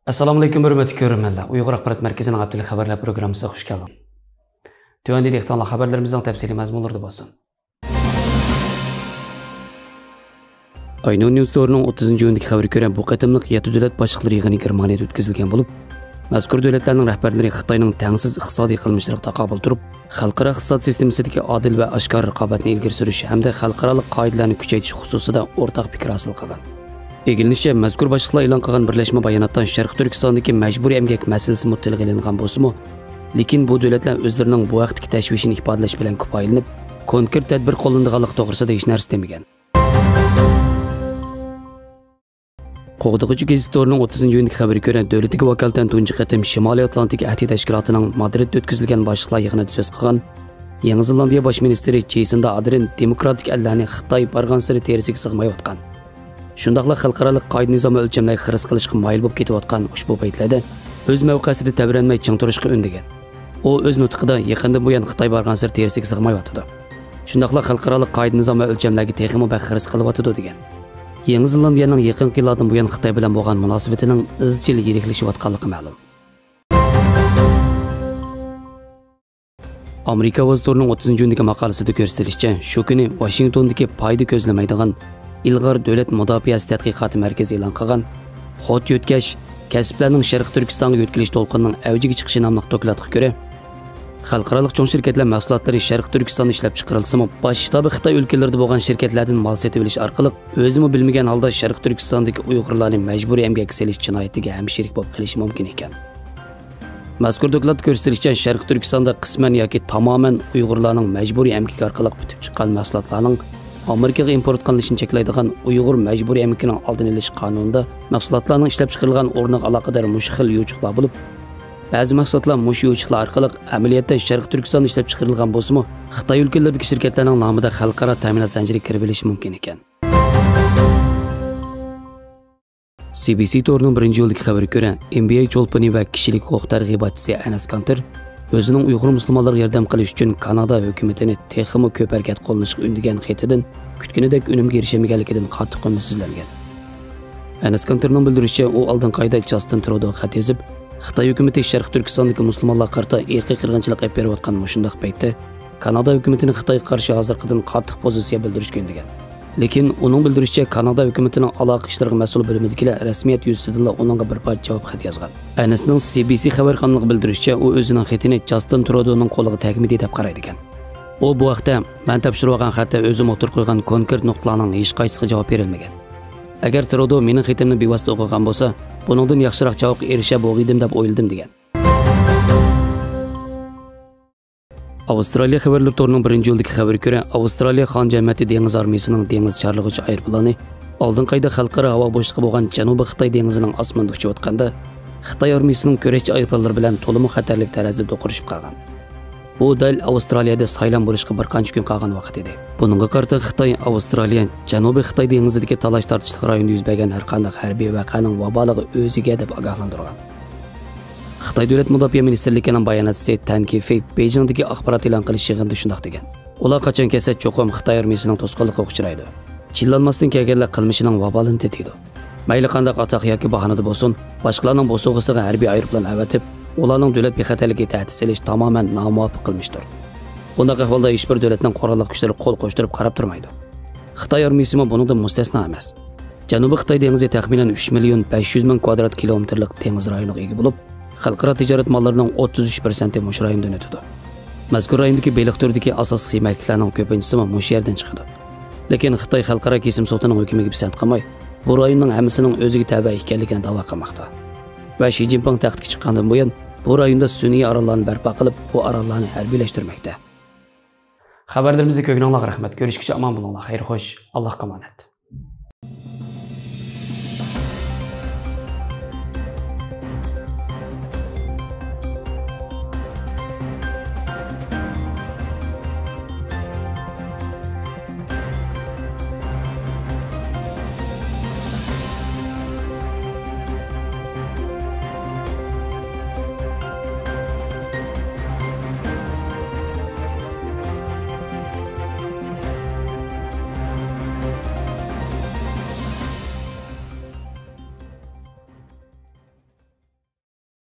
Assalamu alaykum hörmətli görürmənlər. Uyğur Axbarat Mərkəzinin Abdülü xəbərlər proqramımıza xoş gəldin. Tövəndə dehqanlar xəbərlərimizin təfsili məzmunları bolsun. Aynu News Store'ның 30-cı gündəki xəbəri görən bu qatımlıq 7 dövlət başçıları yığını Germaniyada ötküzülgən olub, məzkur dövlətlərin rəhbərləri Xitayning tengsiz iqtisadi qılmışlarına taqabül turub, xalqaro iqtisod sistemasındakı adil və aşkar raqobatni ilgari surish hamda xalqaro qoidalarni kuchaytirish xususida o'rtaq fikr hosil qilgan. Egilinishçe, mazkur başlıqlar e'lon qilgan birlashma bayonotdan Sharq Turkistondagi majburiy emgak masalasi mutlaq qilingan bo'lsa-mu, lekin bu davlatlar o'zlarining bu vaqtdagi tashvishini ifodalash bilan ko'payilib, konkret tadbir qo'llanganligi to'g'risida hech narsa demagan. Qo'g'dug'uchi gazetorning 30-yillik xabari ko'ra, davlatiga vakolatan tunji qatim Shimoliy Atlantik ahdi tashkilotining Madridda o'tkazilgan başlıqlar yig'inida so'z qilgan Yangi Zelandiya bosh ministri Jasinda Ardern demokratik allarni Xitoy bargan sari terisiga sig'mayotgan. Shundaqla xalqaro qoida nizom o'lchamlarga xiris qilishga moyil bo'lib ketayotgan ushbu paytlarda o'z mavqesida tabranmay ching turishga undagan. U o'z nutqida yaqinda buyon Xitoy bargan sari terisiga sig'mayotdi. Shundaqla xalqaro qoida nizom o'lchamlarga texmo xiris qilyotdi degan. Yangi Zelandiyaning yaqinqi yillardan buyon Xitoy bilan bo'lgan munosabatining izchil yiriklashayotganligi ma'lum. Amerika Vazirlarining 30-yildagi maqolasida ko'rsatilishicha, shu kuni Washingtondagi foyda ko'zlamaydigan İlg'or davlat mudofaasi tadqiqoti markazi e'lon qilgan Xot yo'tkash kasblarning Sharq Turkistonga yo'tkilish to'lqinining avjiga chiqishi nomli dokladga ko'ra, xalqaro cho'ng shirkatlar mahsulotlari Sharq Turkistonda ishlab chiqarilsa-mu, bosh shtabi Xitoy o'lkalarida bo'lgan shirkatlardan mal sotib olish orqali o'zimi bilmagan holda Sharq Turkistondagi Uyg'urlarni majburiy emgakka solish jinoyatiga hamshirik bo'lib qilishi mumkin ekan. Mazkur dokladda ko'rsatilishicha, Sharq Turkistonda qisman yoki tamoman Uyg'urlarning majburiy emgak orqali bitib chiqqan mahsulotlarning Amerikaga import qilinishini cheklaydigan Uyg'ur majburiy emgakining oldini olish qonunida mahsulotlarning ishlab chiqarilgan o'rniga aloqador mushxil yuvuqlar bo'lib, ba'zi mahsulotlar mush yuvuqlar orqali amaliyotda Sharq Turkistonda ishlab chiqarilgan bo'lsa-mu, Xitoy o'lkalaridagi shirkatlarning nomida xalqaro ta'minot zanjiriga kirib olishi mumkin ekan. CBC to'rining 1-yildagi xabariga ko'ra, NBA cho'lpini va kishilik huquq targ'ibotchisi Anas Kanter o'zining Uyg'ur musulmonlarga yordam qilish uchun Kanada hukumatini texmo ko'p harakat qo'llanishga undagan xetidan kutganidek unumga erishamaganligidan qattiq qo'msizlangan. Anas Kanterning bildirishicha, u oldin qayda Justin Trudeau xat yozib, Xitoy hukumati Sharq Turkistondagi musulmonlarga qarata irqiy qirg'inchilik qilib berayotgan mushundaq paytda Kanada hukumatini Xitoyga qarshi hozirqidan qattiq pozitsiya bildirishga undagan. Lekin uning bildirishicha, Kanada hukumatining aloqa ishlariga mas'ul bo'limidagilar rasmiyat yuzasidan uningga bir parcha javob xat yozgan. Anasning CBC xabar qanligiga bildirishicha, u o'zining xatini Justin Trudeauning qo'liga tagmidi deb qaraydi ekan. U bu vaqtda men topshirib olgan xatda o'zim o'tir qo'ygan konkret nuqtalarning hech qaysiga javob berilmagan. Agar Trudeau mening xatimni bevosita o'qigan bo'lsa, buningdan yaxshiroq javobga erisha bo'lgandim deb o'yladim degan. Avstraliya xabarlar to'rining 1-yildagi xabariga ko'ra, Avstraliya Xon jamiyati dengiz armiyasining dengiz charlig'uvchi aeroplani oldin qayda xalqaro havo bo'shlig'i bo'lgan Janubiy Xitoy dengizining osmonida uchayotganda Xitoy armiyasining kurashchi aeroplanlari bilan to'liq xatarlik tarazida to'qirishib qolgan. Bu dal Avstraliyada saylan bo'lishga bir qancha kun qolgan vaqt edi. Buningga qarata Xitoy Avstraliya Janubiy Xitoy dengizidagi talash tortishlik rayonida yuz bergan har qanday harbiy voqeaning vaboligi o'ziga deb ogohlantirgan. Xitoy Davlat Mudofaa Ministerligining bayonotchisi Tan Kefei Beijingdagi axborot e'lon qilish yig'inida shunday degan. Ular qachon kelsa cho'qim Xitoy armiyasining to'sqinligiga uchraydi. Chillanmasdan kelganlar qilmishining vabolini tetiydi. Mayli qanday atoq yoki bahonada bo'lsin, boshqalarning bo'sug'isiga harbiy aeroplan avatib, ularning davlat bexatarligiga tahdid solish tamoman nomuvofiq qilmishdir. Bunday ahvolda hech bir davlatning qurolli kuchlari qo'l qo'shtirib qarab turmaydi. Xitoy armiyasi bundan mustasno emas. Janubiy Xitoy dengizi taxminan 3.500.000 kvadrat kilometrlik dengiz rayoniga ega bo'lib, xalqaro tijorat mollarining 33% mush rayondan o'tadi. Mazkur rayondagi beliq turdagi asosiy marketlarning ko'pinchisi mush yerdan chiqadi. Lekin Xitoy xalqaro kesim sotining hukumiga pisand qilmay, bu rayonning hammasining o'ziga taba ekanligini da'vo qilmoqda. Va Xi Jinping taxtga chiqqandan buyon bu rayonda sun'iy orollarni barpo qilib, bu orollarni harbiylashtirmoqda. Xabarlarimizga ko'ngilliq rahmat. Ko'rishguncha omon bo'linglar. Xayr xo'sh. Allohga omonat.